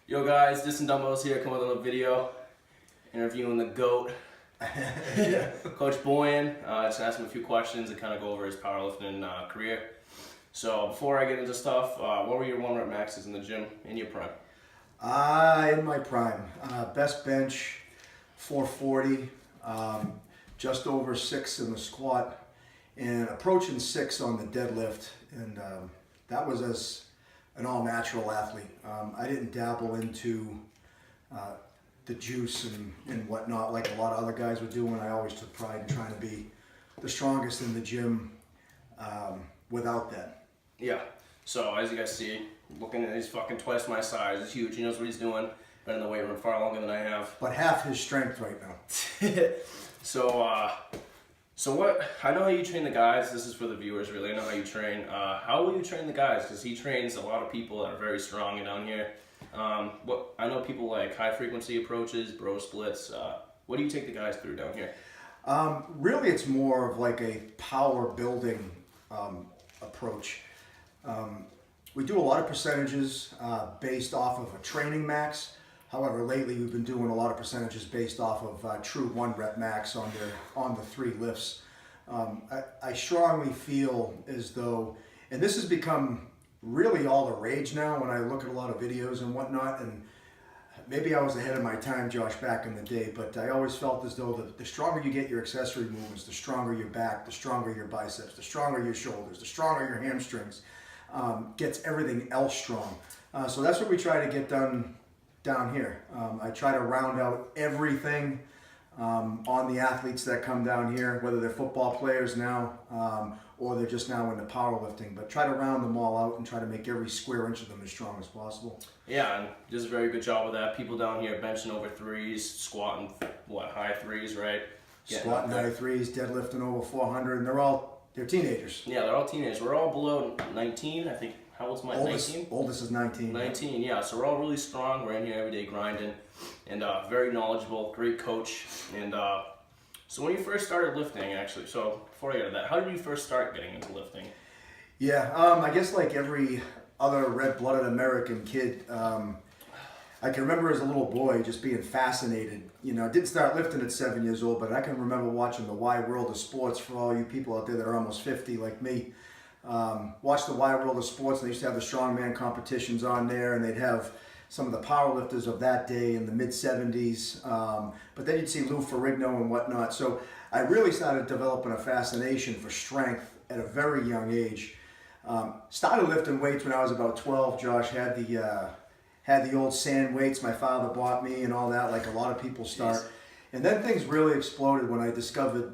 Yo guys, Discsanddumbbells here, coming with a video interviewing the GOAT, Coach Boyan. Just ask him a few questions and kind of go over his powerlifting career. So before I get into stuff, what were your 1 rep maxes in the gym in your prime? In my prime, best bench 440, just over 6 in the squat, and approaching 6 on the deadlift, and that was as an all-natural athlete. I didn't dabble into the juice and whatnot like a lot of other guys were doing. I always took pride in trying to be the strongest in the gym without that. Yeah, so as you guys see, looking at he's fucking twice my size. He's huge. He knows what he's doing. Been in the weight room far longer than I have. But half his strength right now. So what, I know how you train the guys. This is for the viewers really. I know how you train. How will you train the guys? Because he trains a lot of people that are very strong down here. I know people like high frequency approaches, bro splits. What do you take the guys through down here? Really it's more of like a power building approach. We do a lot of percentages based off of a training max. However, lately we've been doing a lot of percentages based off of true 1 rep max on the 3 lifts. I strongly feel as though, and this has become really all the rage now when I look at a lot of videos and whatnot, and maybe I was ahead of my time, Josh, back in the day, but I always felt as though the stronger you get your accessory movements, the stronger your back, the stronger your biceps, the stronger your shoulders, the stronger your hamstrings, gets everything else strong. So that's what we try to get done down here. I try to round out everything on the athletes that come down here, whether they're football players now or they're just now into powerlifting, but try to round them all out and try to make every square inch of them as strong as possible. Yeah, and does a very good job with that. People down here benching over 3s, squatting, high 3s, right? Squatting high 3s, deadlifting over 400, and they're teenagers. Yeah, they're all teenagers. We're all below 19, I think. How old's mine? 19? Oldest is 19. 19, yeah. So we're all really strong. We're in here every day grinding, and very knowledgeable, great coach. And so when you first started lifting, actually, so before I get to that, how did you first start getting into lifting? Yeah, I guess like every other red-blooded American kid, I can remember as a little boy just being fascinated. You know, I didn't start lifting at 7 years old, but I can remember watching the wide world of sports for all you people out there that are almost 50 like me. Watch the wide world of sports, and they used to have the strongman competitions on there, and they'd have some of the powerlifters of that day in the mid-70s. But then you'd see Lou Ferrigno and whatnot. So I really started developing a fascination for strength at a very young age. Started lifting weights when I was about 12. Josh had the old sand weights my father bought me and all that, like a lot of people start. Jeez. And then things really exploded when I discovered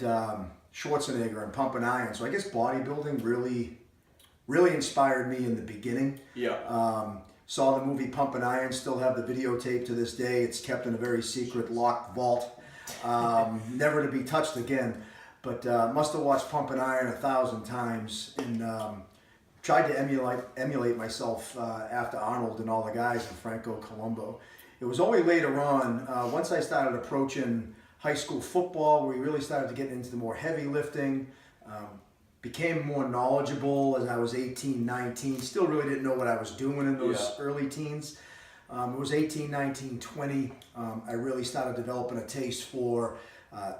Schwarzenegger and pumping iron. So I guess bodybuilding really inspired me in the beginning. Yeah. Saw the movie Pumping Iron, still have the videotape to this day. It's kept in a very secret locked vault, never to be touched again. But must have watched Pumping Iron 1,000 times and tried to emulate myself after Arnold and all the guys and Franco Colombo. It was only later on, once I started approaching high school football, we really started to get into the more heavy lifting. Became more knowledgeable as I was 18, 19. Still really didn't know what I was doing in those early teens. It was 18, 19, 20. I really started developing a taste for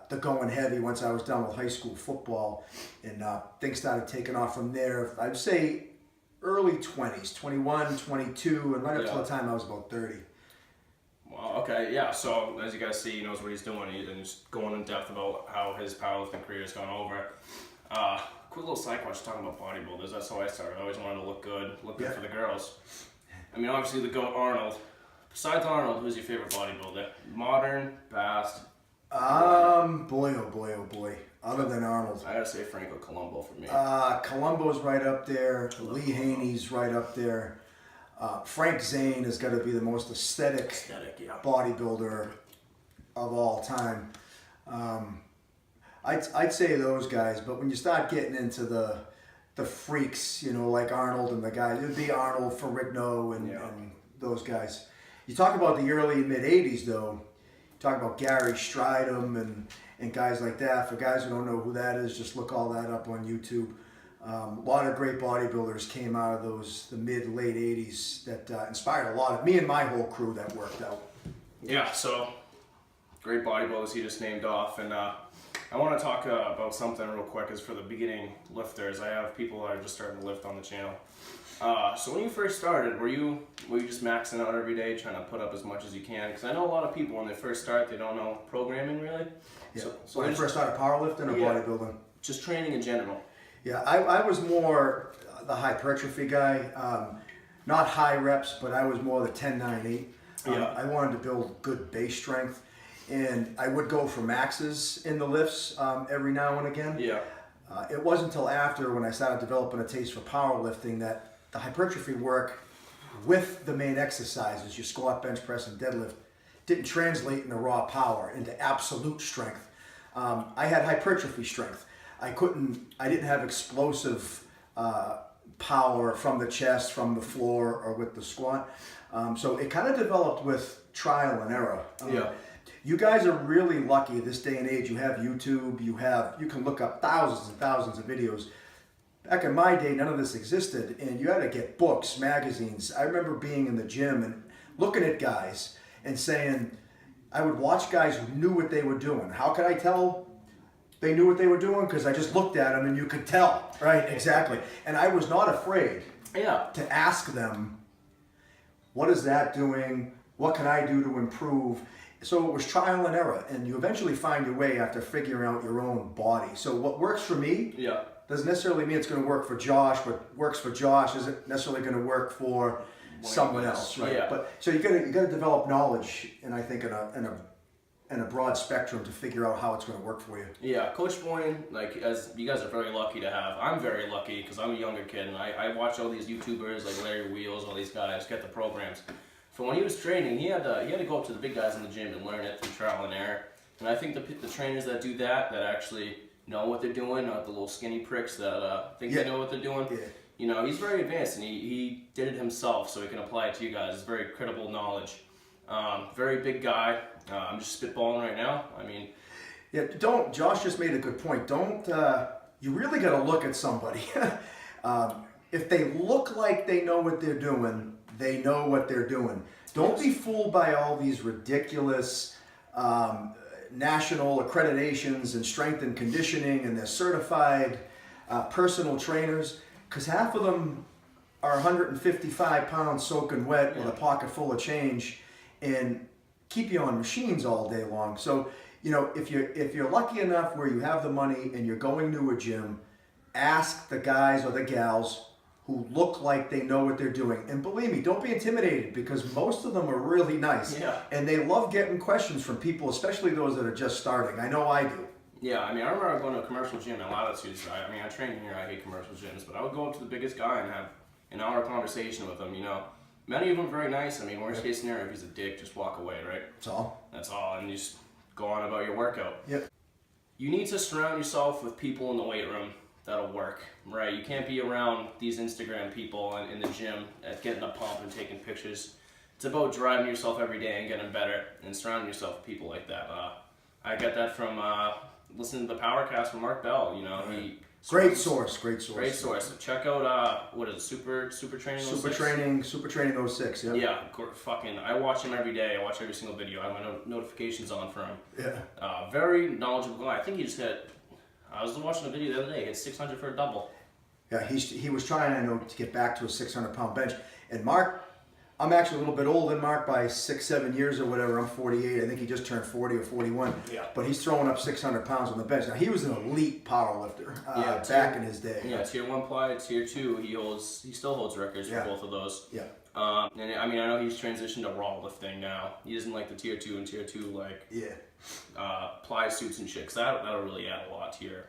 the going heavy once I was done with high school football. And things started taking off from there. I'd say early 20s, 21, 22, and right up to the time I was about 30. Wow, okay, yeah, so as you guys see, he knows what he's doing, and he's going in depth about how his powerlifting career has gone over. Quick little side question talking about bodybuilders. That's how I started. I always wanted to look good for the girls. I mean, obviously the GOAT Arnold. Besides Arnold, who's your favorite bodybuilder? Modern, past? Boy, oh boy, oh boy. Other than Arnold, I gotta say Franco Colombo for me. Colombo's right up there. Lee Haney's right up there. Frank Zane has got to be the most aesthetic bodybuilder of all time. I'd say those guys, but when you start getting into the freaks, you know, like Arnold and the guys, it would be Arnold, Ferrigno, and those guys. You talk about the early and mid 80s though. You talk about Gary Stridham and guys like that. For guys who don't know who that is, just look all that up on YouTube. A lot of great bodybuilders came out of the mid, late 80s that inspired a lot of me and my whole crew that worked out. Yeah, so great bodybuilders he just named off. And I want to talk about something real quick is for the beginning lifters. I have people that are just starting to lift on the channel. So when you first started, were you just maxing out every day, trying to put up as much as you can? Because I know a lot of people when they first start, they don't know programming really. Yeah. So when I first started powerlifting or bodybuilding? Just training in general. Yeah, I was more the hypertrophy guy. Not high reps, but I was more the 10-9-8. I wanted to build good base strength, and I would go for maxes in the lifts every now and again. Yeah. It wasn't until after when I started developing a taste for powerlifting that the hypertrophy work with the main exercises, your squat, bench press, and deadlift, didn't translate into raw power, into absolute strength. I had hypertrophy strength. I didn't have explosive power from the chest, from the floor, or with the squat. So it kind of developed with trial and error. You guys are really lucky this day and age. You have YouTube, you can look up thousands and thousands of videos. Back in my day, none of this existed, and you had to get books, magazines. I remember being in the gym and looking at guys and saying, I would watch guys who knew what they were doing. How could I tell they knew what they were doing? Because I just looked at them and you could tell, right? Exactly. And I was not afraid to ask them, what is that doing? What can I do to improve? So it was trial and error, and you eventually find your way after figuring out your own body. So what works for me doesn't necessarily mean it's going to work for Josh. What works for Josh isn't necessarily going to work for someone else, right? Yeah. But so you got to develop knowledge, and I think in a broad spectrum to figure out how it's going to work for you. Yeah, Coach Boyan, like as you guys are very lucky to have. I'm very lucky because I'm a younger kid, and I watch all these YouTubers like Larry Wheels, all these guys get the programs. So when he was training, he had to go up to the big guys in the gym and learn it through trial and error. And I think the trainers that do that actually know what they're doing, not the little skinny pricks that think they know what they're doing. Yeah. You know, he's very advanced, and he did it himself, so he can apply it to you guys. It's very credible knowledge. Very big guy. I'm just spitballing right now. I mean, Josh just made a good point. You really got to look at somebody. If they look like they know what they're doing, they know what they're doing. Don't be fooled by all these ridiculous national accreditations and strength and conditioning, and they're certified personal trainers, because half of them are 155 pounds soaking wet with a pocket full of change and keep you on machines all day long. So, you know, if you're lucky enough where you have the money and you're going to a gym, ask the guys or the gals who look like they know what they're doing. And believe me, don't be intimidated, because most of them are really nice. Yeah. And they love getting questions from people, especially those that are just starting. I know I do. Yeah, I mean, I remember going to a commercial gym in Latitudes. I mean, I train here, I hate commercial gyms, but I would go up to the biggest guy and have an hour conversation with him, you know. Many of them very nice. I mean, worst case scenario, if he's a dick, just walk away, right? That's all. That's all, and you just go on about your workout. Yep. You need to surround yourself with people in the weight room that'll work, right? You can't be around these Instagram people in the gym at getting a pump and taking pictures. It's about driving yourself every day and getting better and surrounding yourself with people like that. I get that from listening to the Powercast from Mark Bell. You know, Great source. Check out what is it, Super Training 06? Super Training 06. Yeah, fucking. I watch him every day. I watch every single video. I have my notifications on for him. Yeah. Very knowledgeable guy. I think he just hit. I was watching a video the other day. He hit 600 for a double. Yeah, he was trying, I know, to get back to a 600-pound bench. And Mark, I'm actually a little bit older than Mark by 6-7 years or whatever. I'm 48. I think he just turned 40 or 41. Yeah. But he's throwing up 600 pounds on the bench. Now, he was an elite power lifter back in his day. Yeah, tier 1 ply, tier 2, he still holds records for both of those. Yeah. And I mean, I know he's transitioned to raw lifting now. He doesn't like the tier 2 and tier 2 ply suits and shit, 'cause that'll really add a lot to your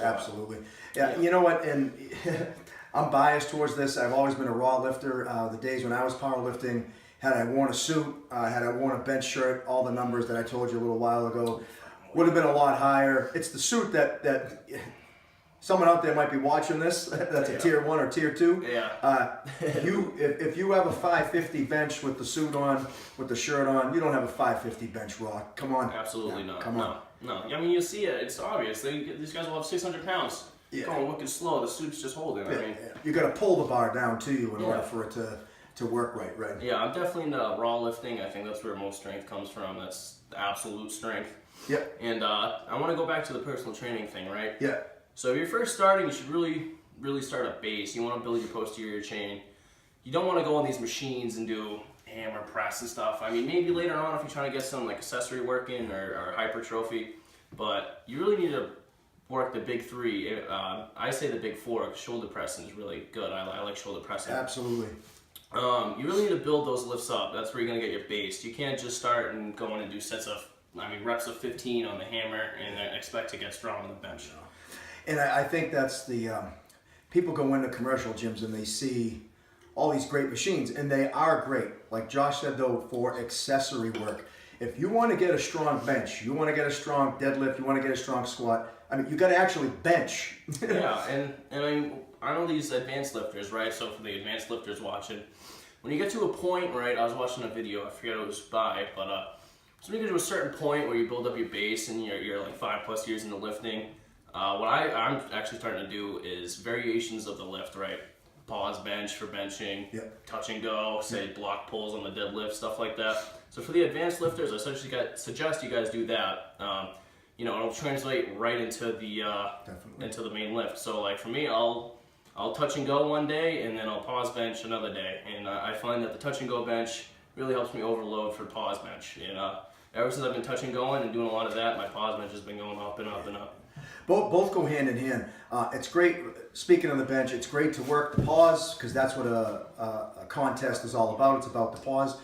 absolutely. Yeah, you know what, and I'm biased towards this. I've always been a raw lifter. The days when I was powerlifting, had I worn a suit, had I worn a bench shirt, all the numbers that I told you a little while ago would have been a lot higher. It's the suit that someone out there might be watching this. That's a tier 1 or tier 2. Yeah. If you have a 550 bench with the suit on, with the shirt on, you don't have a 550 bench raw. Come on. Absolutely not. Come on. No. I mean, you see it. It's obvious. These guys will have 600 pounds. going wicked slow. The suit's just holding. I mean, you got to pull the bar down to you in order for it to work right? Yeah, I'm definitely into raw lifting. I think that's where most strength comes from. That's the absolute strength. Yep. And I want to go back to the personal training thing, right? Yeah. So if you're first starting, you should really start at base. You want to build your posterior chain. You don't want to go on these machines and do hammer press and stuff. I mean, maybe later on if you're trying to get some like accessory work in or hypertrophy, but you really need to work the big three. I say the big four. Shoulder pressing is really good. I like shoulder pressing. Absolutely. You really need to build those lifts up. That's where you're gonna get your base. You can't just start and go in and do reps of 15 on the hammer and expect to get strong on the bench. And I think that's the people go into commercial gyms and they see all these great machines, and they are great. Like Josh said, though, for accessory work. If you want to get a strong bench, you want to get a strong deadlift, you want to get a strong squat, I mean, you got to actually bench. Yeah, and I know these advanced lifters, right? So for the advanced lifters watching, when you get to a point, right, I was watching a video, I forget what it was by, but so when you get to a certain point where you build up your base and you're like 5+ years into lifting, what I'm actually starting to do is variations of the lift, right? Pause bench for benching, touch and go, say block pulls on the deadlift, stuff like that. So for the advanced lifters, I suggest you guys do that. It'll translate right into the main lift. So like for me, I'll touch and go one day, and then I'll pause bench another day. And I find that the touch and go bench really helps me overload for pause bench. And ever since I've been touch and going and doing a lot of that, my pause bench has been going up and up and up. Both go hand in hand. It's great, speaking of the bench, it's great to work the pause, because that's what a contest is all about. It's about the pause.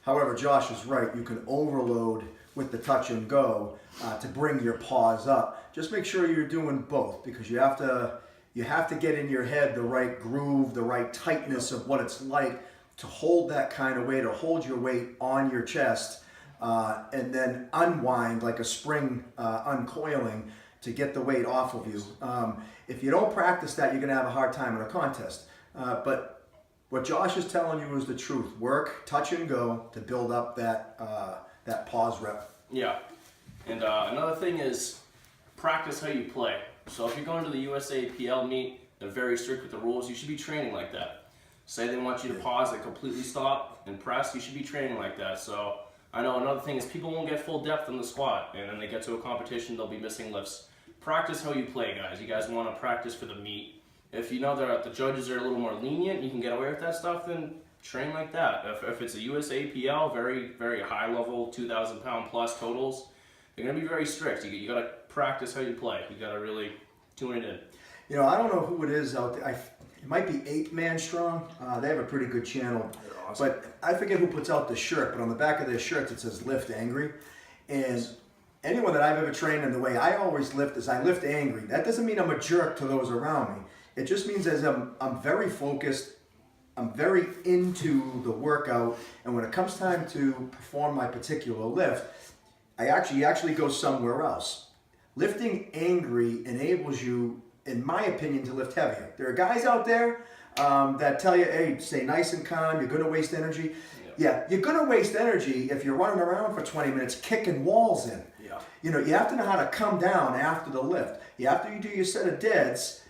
However, Josh is right. You can overload with the touch and go to bring your pause up. Just make sure you're doing both, because you have to get in your head the right groove, the right tightness of what it's like to hold that kind of weight, or hold your weight on your chest, and then unwind like a spring uncoiling to get the weight off of you. If you don't practice that, you're going to have a hard time in a contest. But what Josh is telling you is the truth. Work, touch and go to build up that pause rep. Yeah. And another thing is practice how you play. So if you're going to the USAPL meet, they're very strict with the rules. You should be training like that. Say they want you to pause and completely stop and press, you should be training like that. So I know another thing is people won't get full depth in the squat, and then they get to a competition, they'll be missing lifts. Practice how you play, guys. You guys want to practice for the meet. If you know that the judges are a little more lenient, you can get away with that stuff, then train like that. If it's a USAPL, very, very high level, 2,000 pound plus totals, they're going to be very strict. You got to practice how you play. You got to really tune it in. I don't know who it is out there. It might be 8 Man Strong. They have a pretty good channel. Awesome. But I forget who puts out the shirt, but on the back of their shirts it says lift angry. And anyone that I've ever trained, in the way I always lift is I lift angry. That doesn't mean I'm a jerk to those around me. It just means as I'm very focused, I'm very into the workout, and when it comes time to perform my particular lift, I actually go somewhere else. Lifting angry enables you, in my opinion, to lift heavier. There are guys out there that tell you, hey, stay nice and calm, you're going to waste energy. Yeah, you're going to waste energy if you're running around for 20 minutes kicking walls in. Yeah. You have to know how to come down after the lift. After you do your set of deads,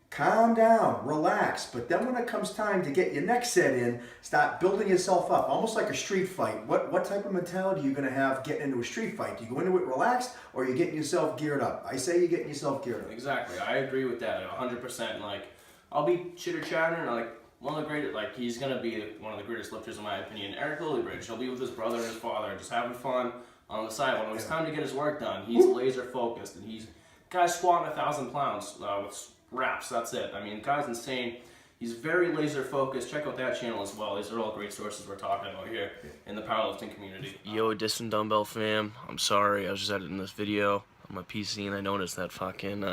calm down, relax. But then when it comes time to get your next set in, start building yourself up, almost like a street fight. What type of mentality are you going to have getting into a street fight? Do you go into it relaxed, or are you getting yourself geared up? I say you're getting yourself geared up. Exactly. I agree with that 100%. Like, I'll be chitter-chattering, like, one of the greatest, like, he's going to be one of the greatest lifters in my opinion, Eric Lillybridge. He'll be with his brother and his father, just having fun on the side. When it was time to get his work done, he's laser focused, and guy's squatting 1,000 pounds with reps, that's it. I mean, the guy's insane. He's very laser focused. Check out that channel as well. These are all great sources we're talking about here in the powerlifting community. Yo, Discsanddumbbell fam, I'm sorry, I was just editing this video on my PC and I noticed that fucking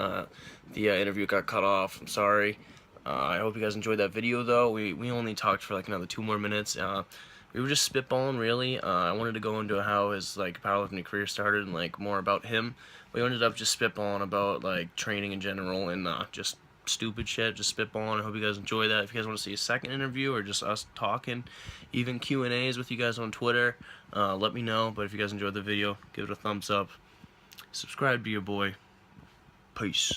interview got cut off. I'm sorry. I hope you guys enjoyed that video though. We only talked for like another 2 more minutes. We were just spitballing really. I wanted to go into how his like powerlifting career started and like more about him. We ended up just spitballing about like training in general and just stupid shit, just spitballing. I hope you guys enjoy that. If you guys want to see a second interview or just us talking, even Q&As with you guys on Twitter, let me know. But if you guys enjoyed the video, give it a thumbs up. Subscribe to your boy. Peace.